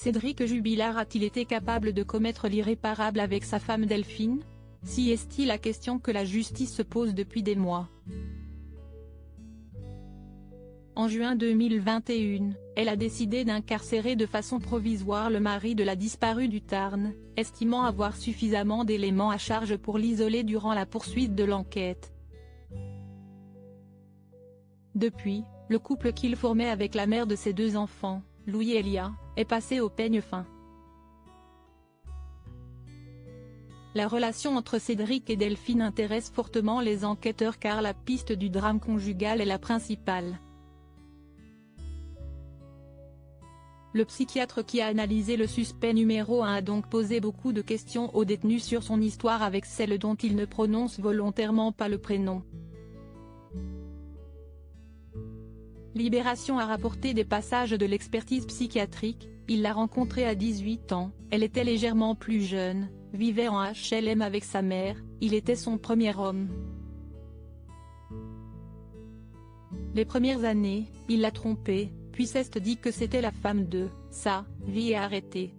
Cédric Jubilard a-t-il été capable de commettre l'irréparable avec sa femme Delphine? Si est-il la question que la justice se pose depuis des mois. En juin 2021, elle a décidé d'incarcérer de façon provisoire le mari de la disparue du Tarn, estimant avoir suffisamment d'éléments à charge pour l'isoler durant la poursuite de l'enquête. Depuis, le couple qu'il formait avec la mère de ses 2 enfants, Louis Elia, est passé au peigne fin. La relation entre Cédric et Delphine intéresse fortement les enquêteurs car la piste du drame conjugal est la principale. Le psychiatre qui a analysé le suspect numéro 1 a donc posé beaucoup de questions au détenu sur son histoire avec celle dont il ne prononce volontairement pas le prénom. Libération a rapporté des passages de l'expertise psychiatrique. Il l'a rencontrée à 18 ans, elle était légèrement plus jeune, vivait en HLM avec sa mère, il était son premier homme. Les premières années, il l'a trompée, puis s'est dit que c'était la femme de sa vie et a arrêté.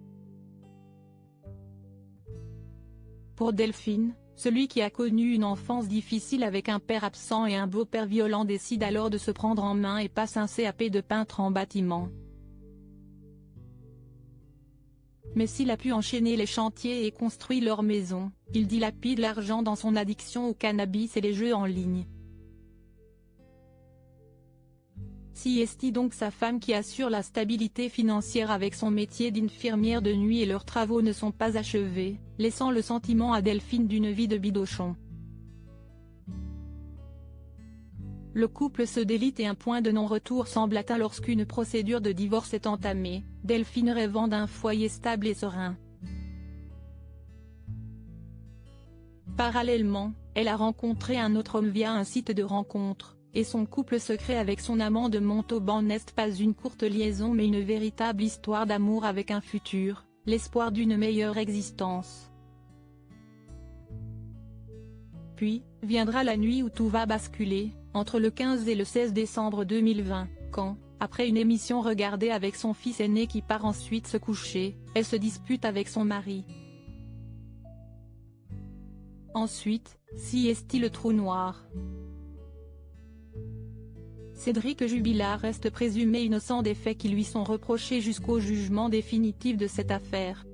Pour Delphine, celui qui a connu une enfance difficile avec un père absent et un beau-père violent décide alors de se prendre en main et passe un CAP de peintre en bâtiment. Mais s'il a pu enchaîner les chantiers et construit leur maison, il dilapide l'argent dans son addiction au cannabis et les jeux en ligne. Si est donc sa femme qui assure la stabilité financière avec son métier d'infirmière de nuit et leurs travaux ne sont pas achevés, laissant le sentiment à Delphine d'une vie de bidochon. Le couple se délite et un point de non-retour semble atteint lorsqu'une procédure de divorce est entamée, Delphine rêvant d'un foyer stable et serein. Parallèlement, elle a rencontré un autre homme via un site de rencontre. Et son couple secret avec son amant de Montauban n'est pas une courte liaison mais une véritable histoire d'amour avec un futur, l'espoir d'une meilleure existence. Puis, viendra la nuit où tout va basculer, entre le 15 et le 16 décembre 2020, quand, après une émission regardée avec son fils aîné qui part ensuite se coucher, elle se dispute avec son mari. Ensuite, si est-il le trou noir. Cédric Jubilard reste présumé innocent des faits qui lui sont reprochés jusqu'au jugement définitif de cette affaire.